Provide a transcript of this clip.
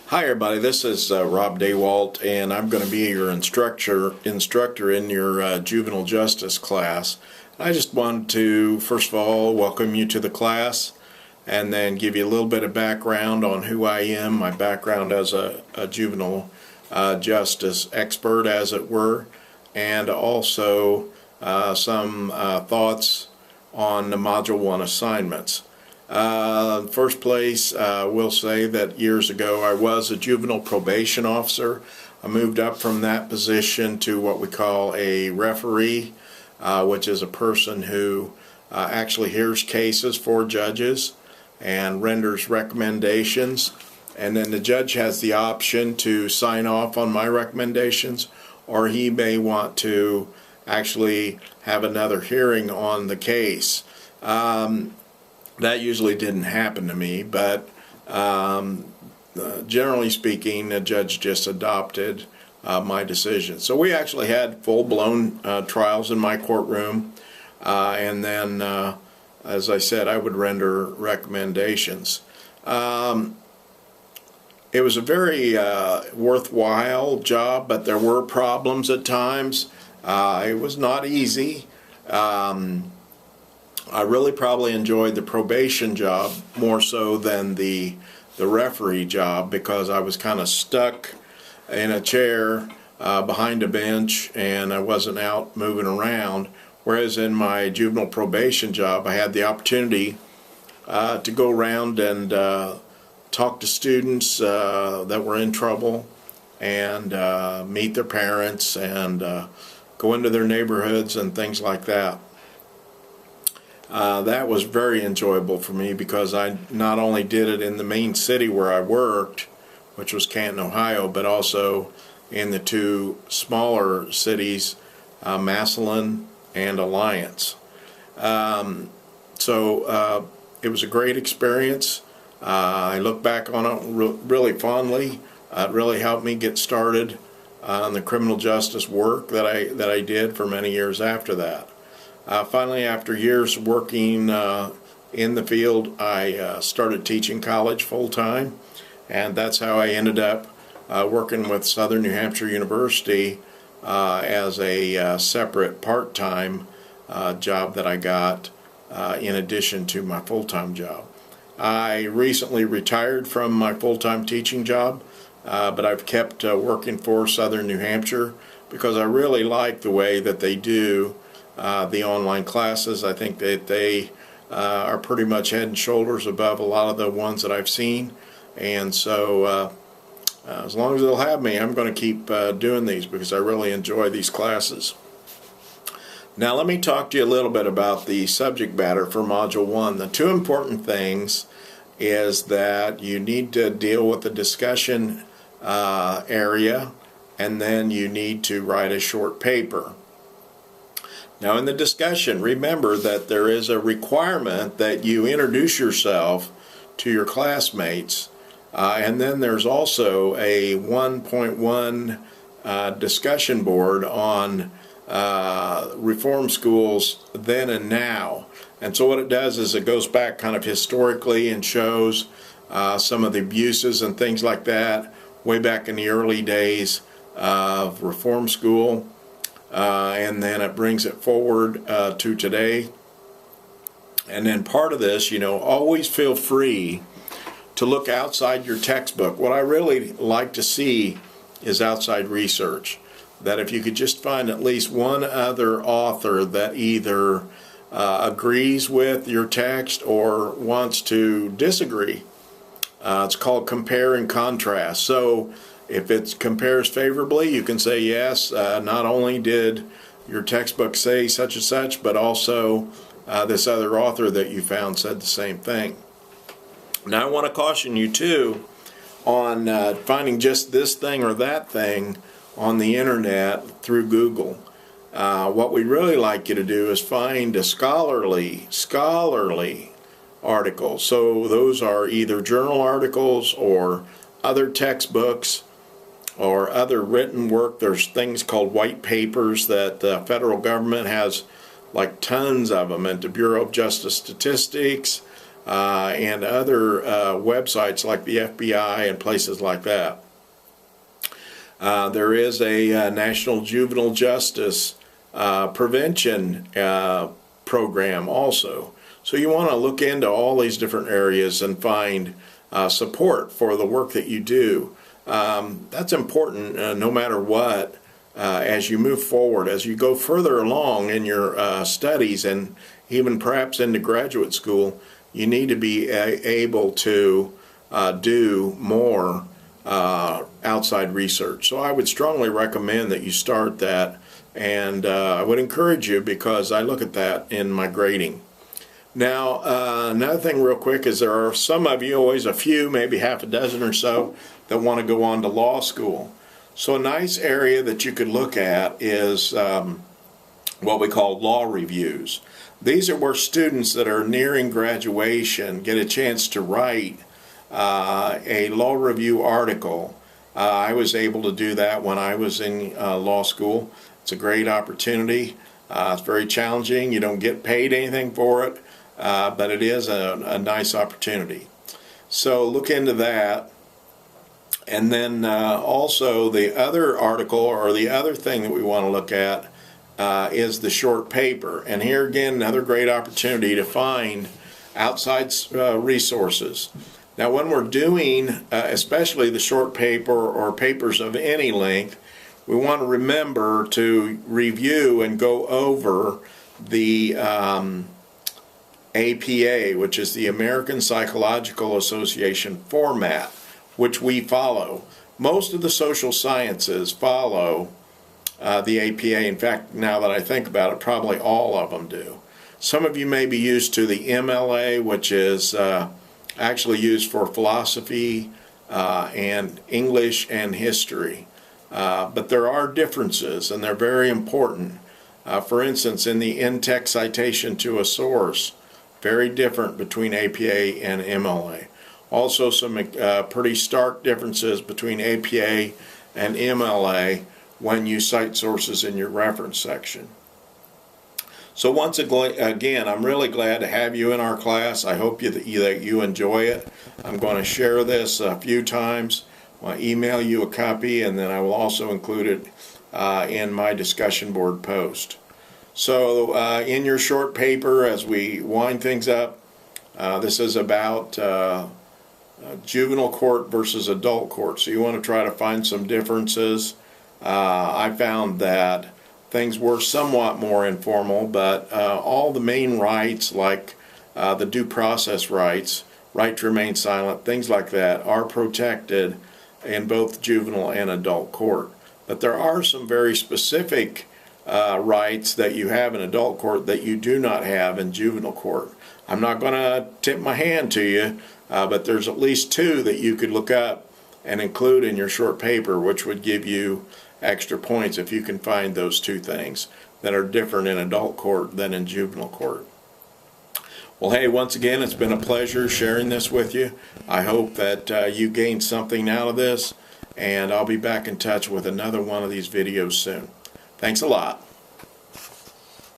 Hi everybody, this is Rob Dawalt, and I'm going to be your instructor in your juvenile justice class. I just wanted to first of all welcome you to the class and then give you a little bit of background on who I am, my background as a juvenile justice expert, as it were, and also some thoughts on the Module 1 assignments. First place, we'll say that years ago I was a juvenile probation officer. I moved up from that position to what we call a referee, which is a person who actually hears cases for judges and renders recommendations, and then the judge has the option to sign off on my recommendations, or he may want to actually have another hearing on the case. That usually didn't happen to me, but generally speaking, the judge just adopted my decision. So we actually had full-blown trials in my courtroom, and then, as I said, I would render recommendations. It was a very worthwhile job, but there were problems at times. It was not easy. I really probably enjoyed the probation job more so than the referee job, because I was kind of stuck in a chair behind a bench and I wasn't out moving around. Whereas in my juvenile probation job, I had the opportunity to go around and talk to students that were in trouble and meet their parents and go into their neighborhoods and things like that. That was very enjoyable for me, because I not only did it in the main city where I worked, which was Canton, Ohio, but also in the two smaller cities, Massillon and Alliance. So it was a great experience. I look back on it really fondly. It really helped me get started on the criminal justice work that I did for many years after that. Finally, after years working in the field, I started teaching college full-time, and that's how I ended up working with Southern New Hampshire University as a separate part-time job that I got in addition to my full-time job. I recently retired from my full-time teaching job, but I've kept working for Southern New Hampshire because I really like the way that they do the online classes. I think that they are pretty much head and shoulders above a lot of the ones that I've seen, and so as long as they'll have me, I'm going to keep doing these because I really enjoy these classes. Now let me talk to you a little bit about the subject matter for Module 1. The two important things is that you need to deal with the discussion area, and then you need to write a short paper. Now in the discussion, remember that there is a requirement that you introduce yourself to your classmates, and then there's also a 1.1 discussion board on reform schools then and now. And so what it does is it goes back kind of historically and shows some of the abuses and things like that way back in the early days of reform school. And then it brings it forward to today. And then part of this, always feel free to look outside your textbook. What I really like to see is outside research. That if you could just find at least one other author that either agrees with your text or wants to disagree. It's called compare and contrast. So if it compares favorably, you can say, yes, not only did your textbook say such and such, but also this other author that you found said the same thing. Now I want to caution you too on finding just this thing or that thing on the internet through Google. What we'd really like you to do is find a scholarly articles. So those are either journal articles or other textbooks or other written work. There's things called white papers that the federal government has like tons of them, and the Bureau of Justice Statistics, and other websites like the FBI and places like that. There is a National Juvenile Justice Prevention program also. So you want to look into all these different areas and find support for the work that you do. That's important no matter what. As you move forward, as you go further along in your studies and even perhaps into graduate school, you need to be able to do more outside research. So I would strongly recommend that you start that, and I would encourage you, because I look at that in my grading. Now, another thing real quick is there are some of you, always a few, maybe half a dozen or so, that want to go on to law school. So a nice area that you could look at is what we call law reviews. These are where students that are nearing graduation get a chance to write a law review article. I was able to do that when I was in law school. It's a great opportunity. It's very challenging. You don't get paid anything for it, but it is a nice opportunity. So look into that. And then also the other article, or the other thing that we want to look at, is the short paper. And here again, another great opportunity to find outside resources. Now when we're doing especially the short paper or papers of any length, we want to remember to review and go over the APA, which is the American Psychological Association format, which we follow. Most of the social sciences follow the APA. In fact, now that I think about it, probably all of them do. Some of you may be used to the MLA, which is actually used for philosophy and English and history. But there are differences, and they're very important. For instance, in the in-text citation to a source, very different between APA and MLA. Also some pretty stark differences between APA and MLA when you cite sources in your reference section. So once again, I'm really glad to have you in our class. I hope that you enjoy it. I'm going to share this a few times. I'll email you a copy, and then I will also include it in my discussion board post. So in your short paper, as we wind things up, this is about juvenile court versus adult court. So you want to try to find some differences. I found that things were somewhat more informal, but all the main rights, like the due process rights, right to remain silent, things like that, are protected in both juvenile and adult court. But there are some very specific rights that you have in adult court that you do not have in juvenile court. I'm not going to tip my hand to you, but there's at least two that you could look up and include in your short paper, which would give you extra points if you can find those two things that are different in adult court than in juvenile court. Well, hey, once again, it's been a pleasure sharing this with you. I hope that you gained something out of this, and I'll be back in touch with another one of these videos soon. Thanks a lot.